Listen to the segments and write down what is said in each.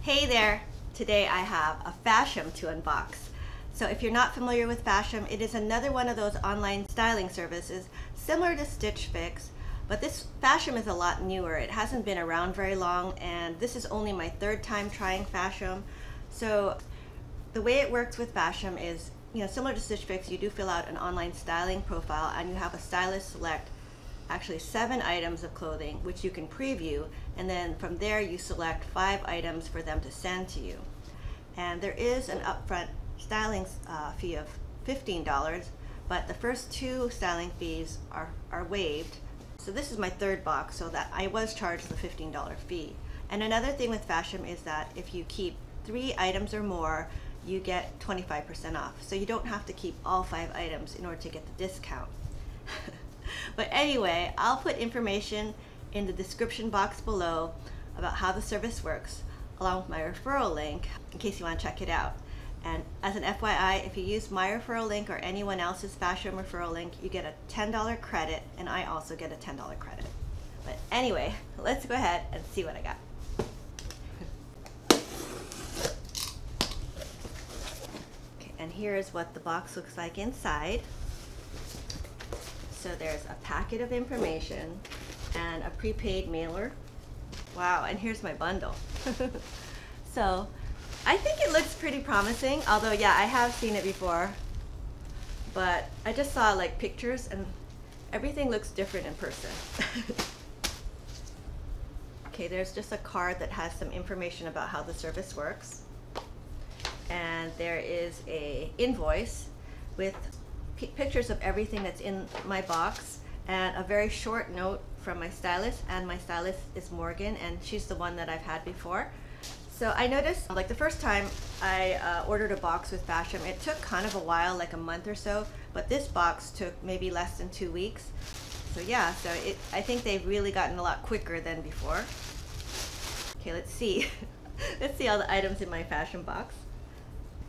Hey there! Today I have a FASHOM to unbox. So if you're not familiar with FASHOM, it is another one of those online styling services similar to Stitch Fix, but this FASHOM is a lot newer. It hasn't been around very long, and this is only my third time trying FASHOM. So the way it works with FASHOM is, similar to Stitch Fix, you do fill out an online styling profile and you have a stylist select actually 7 items of clothing which you can preview, and then from there you select 5 items for them to send to you. And there is an upfront styling fee of $15, but the first 2 styling fees are waived. So this is my third box, so that I was charged the $15 fee. And another thing with FASHOM is that if you keep 3 items or more, you get 25% off. So you don't have to keep all 5 items in order to get the discount. But anyway, I'll put information in the description box below about how the service works, along with my referral link, in case you want to check it out. And as an FYI, if you use my referral link or anyone else's FASHOM referral link, you get a $10 credit, and I also get a $10 credit. But anyway, let's go ahead and see what I got. Okay, and here's what the box looks like inside. So there's a packet of information and a prepaid mailer. Wow, and here's my bundle. So I think it looks pretty promising, although yeah, I have seen it before, but I just saw like pictures and everything looks different in person. Okay, there's just a card that has some information about how the service works. And there is a invoice with pictures of everything that's in my box and a very short note from my stylist, and my stylist is Morgan, and she's the one that I've had before. So I noticed, like the first time I ordered a box with FASHOM, it took kind of a while, like a month or so, but this box took maybe less than 2 weeks. So yeah, so I think they've really gotten a lot quicker than before. Okay, let's see. Let's see all the items in my FASHOM box.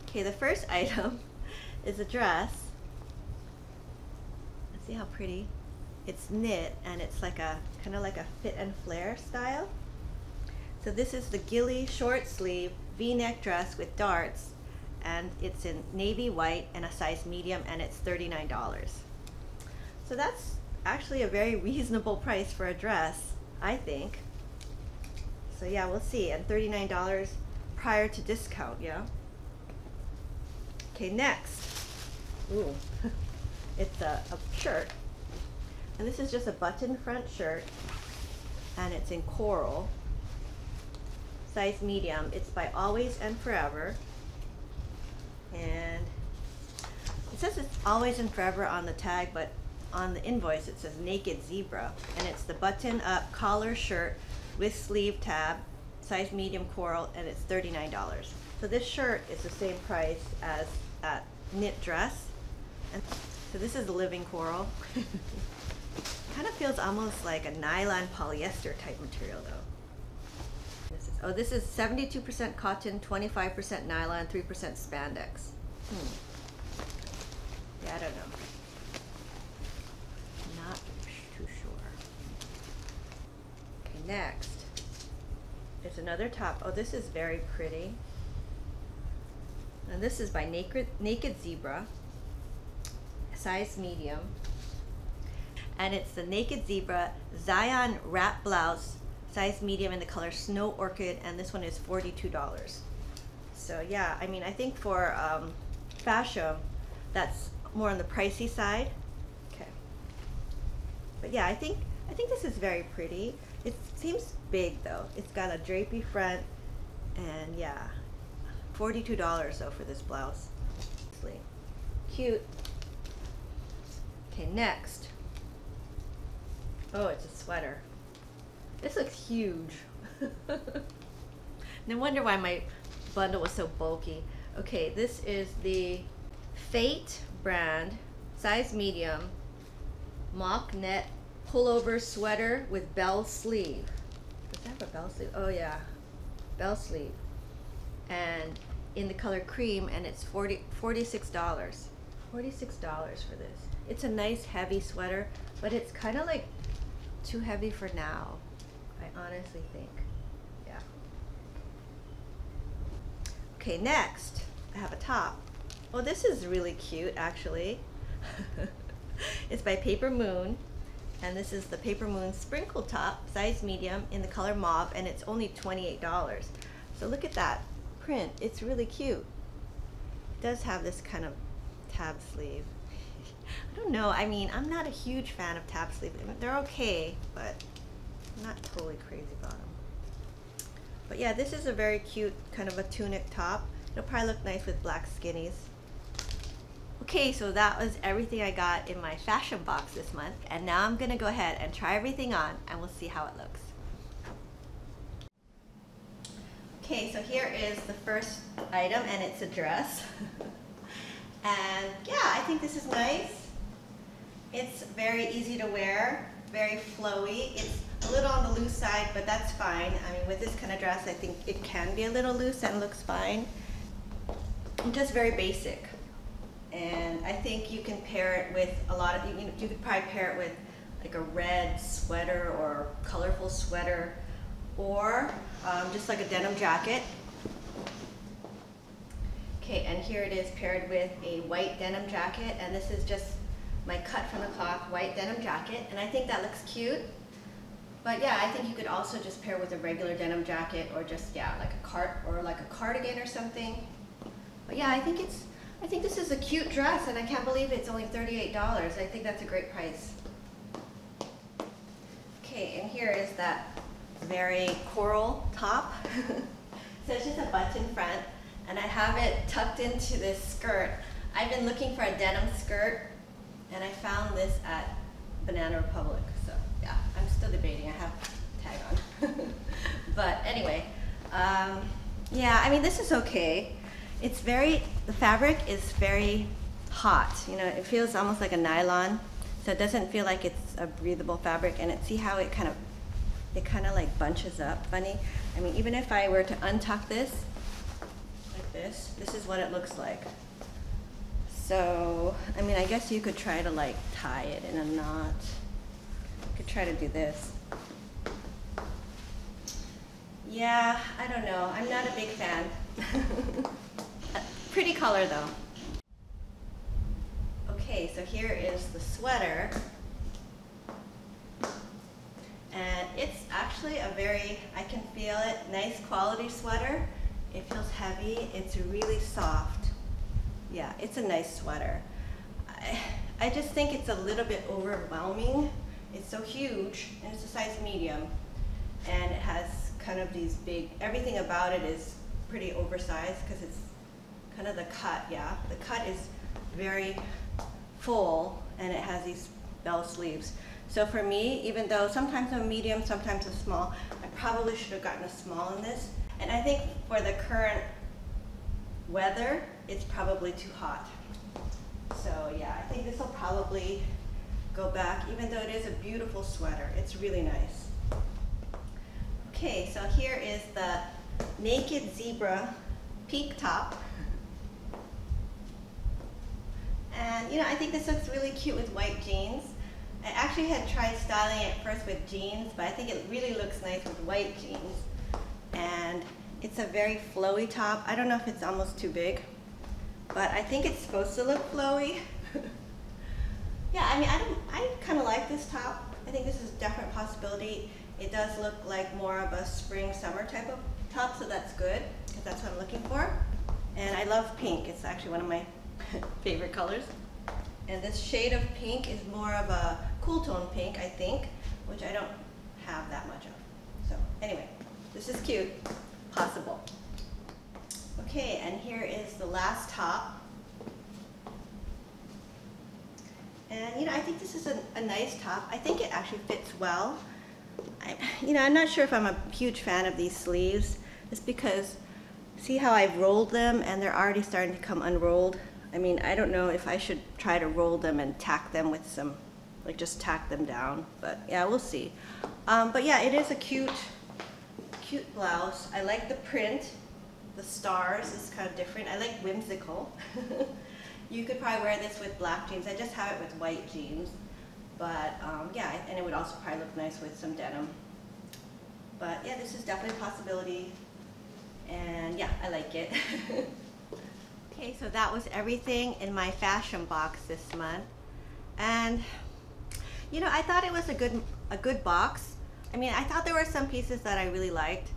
Okay, the first item is a dress. See how pretty? It's knit, and it's like a kind of like a fit and flare style. So this is the Gilli short sleeve V-neck dress with darts, and it's in navy white and a size medium, and it's $39. So that's actually a very reasonable price for a dress, I think. So yeah, we'll see. And $39 prior to discount, yeah. Okay, next. Ooh. It's a shirt, and this is just a button front shirt, and it's in coral, size medium. It's by Always and Forever, and it says it's Always and Forever on the tag, but on the invoice it says Naked Zebra, and it's the button up collar shirt with sleeve tab, size medium coral, and it's $39. So this shirt is the same price as that knit dress. And so this is living coral. Kind of feels almost like a nylon polyester type material though. This is 72% cotton, 25% nylon, 3% spandex. Yeah, I don't know. Not too sure. Okay, next. There's another top. Oh, this is very pretty. And this is by Naked Zebra. Size medium, and it's the Naked Zebra Zion wrap blouse, size medium, in the color Snow Orchid, and this one is $42. So yeah, I mean, I think for FASHOM, that's more on the pricey side. Okay, but yeah, I think this is very pretty. It seems big though. It's got a drapey front, and yeah, $42 though for this blouse. Cute. Okay, next. Oh, it's a sweater. This looks huge. No wonder why my bundle was so bulky. Okay, this is the Fate brand, size medium, mock net pullover sweater with bell sleeve. Does that have a bell sleeve? Oh yeah, bell sleeve. And in the color cream, and it's $46. $46 for this. It's a nice heavy sweater, but it's kind of like too heavy for now, I honestly think. Yeah. Okay, next I have a top. Well, this is really cute actually. It's by Papermoon, and this is the Papermoon Sprinkle top, size medium, in the color mauve, and it's only $28. So look at that print, it's really cute. It does have this kind of tab sleeve. I don't know, I mean, I'm not a huge fan of tab sleeves. They're okay, but I'm not totally crazy about them. But yeah, this is a very cute kind of a tunic top. It'll probably look nice with black skinnies. Okay, so that was everything I got in my fashion box this month, and now I'm gonna go ahead and try everything on and we'll see how it looks. Okay, so here is the first item, and it's a dress. And yeah, I think this is nice. It's very easy to wear, very flowy. It's a little on the loose side, but that's fine. I mean, with this kind of dress, I think it can be a little loose and looks fine. Just very basic. And I think you can pair it with a lot of, you could probably pair it with like a red sweater or colorful sweater, or just like a denim jacket. Okay, and here it is paired with a white denim jacket, and this is just my cut from the cloth white denim jacket, and I think that looks cute. But yeah, I think you could also just pair with a regular denim jacket, or just, yeah, like a cardigan or something. But yeah, I think this is a cute dress, and I can't believe it's only $38. I think that's a great price. Okay, and here is that very coral top. So it's just a button front, and I have it tucked into this skirt. I've been looking for a denim skirt, and I found this at Banana Republic. So yeah, I'm still debating. I have a tag on. But anyway, yeah, I mean, this is okay. It's very, the fabric is very hot. You know, it feels almost like a nylon, so it doesn't feel like it's a breathable fabric. And see how it kind of like bunches up funny. I mean, even if I were to untuck this, like this is what it looks like. So, I mean, I guess you could try to like tie it in a knot. You could try to do this. Yeah, I don't know. I'm not a big fan. Pretty color though. Okay, so here is the sweater. And it's actually a very, I can feel it, nice quality sweater. It feels heavy, it's really soft. Yeah, it's a nice sweater. I just think it's a little bit overwhelming. It's so huge, and it's a size medium. And it has kind of these big, everything about it is pretty oversized because it's kind of the cut, yeah. The cut is very full, and it has these bell sleeves. So for me, even though sometimes I'm medium, sometimes I'm small, I probably should have gotten a small in this. And I think for the current weather, it's probably too hot. So yeah, I think this will probably go back, even though it is a beautiful sweater. It's really nice. Okay, so here is the Naked Zebra peak top. And you know, I think this looks really cute with white jeans. I actually had tried styling it first with jeans, but I think it really looks nice with white jeans. And it's a very flowy top. I don't know if it's almost too big, but I think it's supposed to look flowy. Yeah, I mean, I kind of like this top. I think this is a definite possibility. It does look like more of a spring summer type of top, so that's good, because that's what I'm looking for. And I love pink. It's actually one of my favorite colors. And this shade of pink is more of a cool tone pink, I think, which I don't have that much of. So anyway, this is cute, possible. Okay, and here is the last top. And you know, I think this is a nice top. I think it actually fits well. I'm not sure if I'm a huge fan of these sleeves. It's because, see how I've rolled them and they're already starting to come unrolled? I mean, I don't know if I should try to roll them and tack them with some, like just tack them down, but yeah, we'll see. But yeah, it is a cute blouse. I like the print. The stars is kind of different. I like whimsical. You could probably wear this with black jeans. I just have it with white jeans. But yeah, and it would also probably look nice with some denim. But yeah, this is definitely a possibility. And yeah, I like it. Okay, so that was everything in my fashion box this month. And you know, I thought it was a good box. I mean, I thought there were some pieces that I really liked,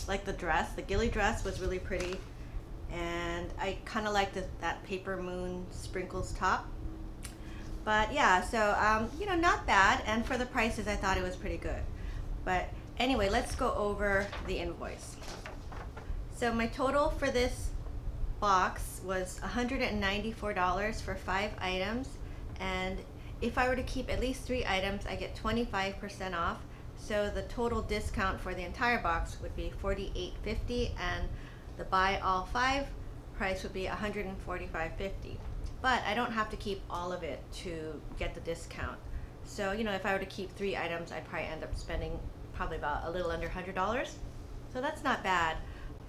like the dress. The Gilli dress was really pretty, and I kind of liked that Papermoon Sprinkles top. But yeah, so you know, not bad, and for the prices I thought it was pretty good. But anyway, let's go over the invoice. So my total for this box was $194 for 5 items, and if I were to keep at least 3 items, I get 25% off. So the total discount for the entire box would be $48.50, and the buy all 5 price would be $145.50. But I don't have to keep all of it to get the discount. So, you know, if I were to keep 3 items, I'd probably end up spending probably about a little under $100. So that's not bad.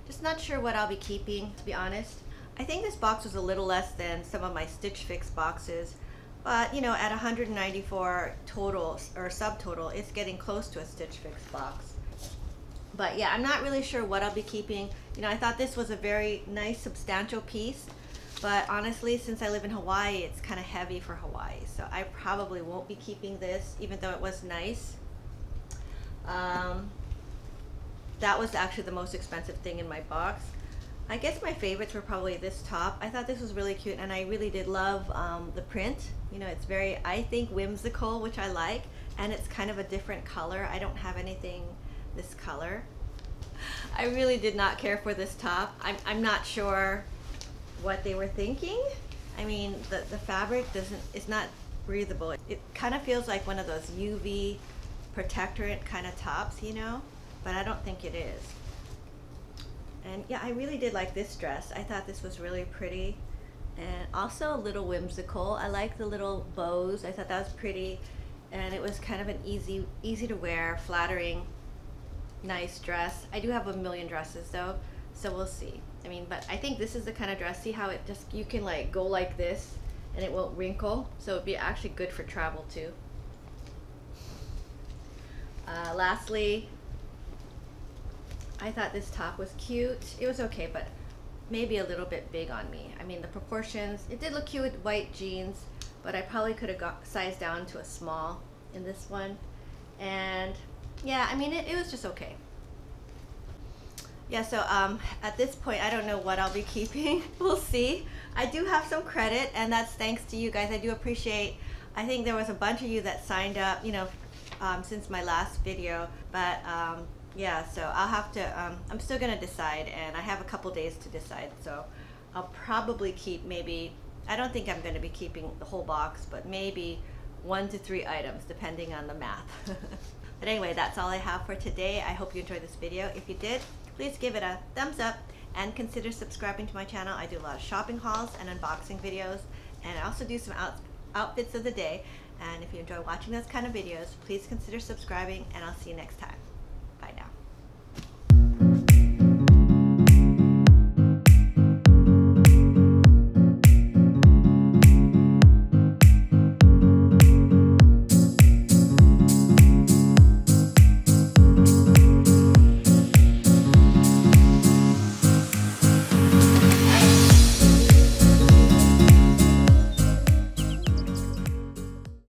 Just not sure what I'll be keeping, to be honest. I think this box was a little less than some of my Stitch Fix boxes, but you know, at $194 total or subtotal, it's getting close to a Stitch Fix box. But yeah, I'm not really sure what I'll be keeping. You know, I thought this was a very nice, substantial piece, but honestly, since I live in Hawaii, it's kind of heavy for Hawaii, so I probably won't be keeping this, even though it was nice. That was actually the most expensive thing in my box. I guess my favorites were probably this top. I thought this was really cute, and I really did love the print. You know, it's very, I think, whimsical, which I like, and it's kind of a different color. I don't have anything this color. I really did not care for this top. I'm not sure what they were thinking. I mean, the fabric it's not breathable. It kind of feels like one of those UV protectorant kind of tops, you know, but I don't think it is. And yeah, I really did like this dress. I thought this was really pretty and also a little whimsical. I like the little bows. I thought that was pretty, and it was kind of an easy to wear, flattering, nice dress. I do have a million dresses though, so we'll see. I mean, but I think this is the kind of dress, see how it just, you can like go like this and it won't wrinkle, so it'd be actually good for travel too. Lastly, I thought this top was cute. It was okay, but maybe a little bit big on me. I mean, the proportions, it did look cute with white jeans, but I probably could have got sized down to a small in this one. And yeah, I mean, it was just okay. Yeah, so at this point, I don't know what I'll be keeping. We'll see. I do have some credit, and that's thanks to you guys. I do appreciate, I think there was a bunch of you that signed up, you know, since my last video, but yeah, so I'll have to, I'm still gonna decide, and I have a couple days to decide, so I'll probably keep maybe, I don't think I'm gonna be keeping the whole box, but maybe 1 to 3 items, depending on the math. But anyway, that's all I have for today. I hope you enjoyed this video. If you did, please give it a thumbs up and consider subscribing to my channel. I do a lot of shopping hauls and unboxing videos, and I also do some outfits of the day. And if you enjoy watching those kind of videos, please consider subscribing, and I'll see you next time.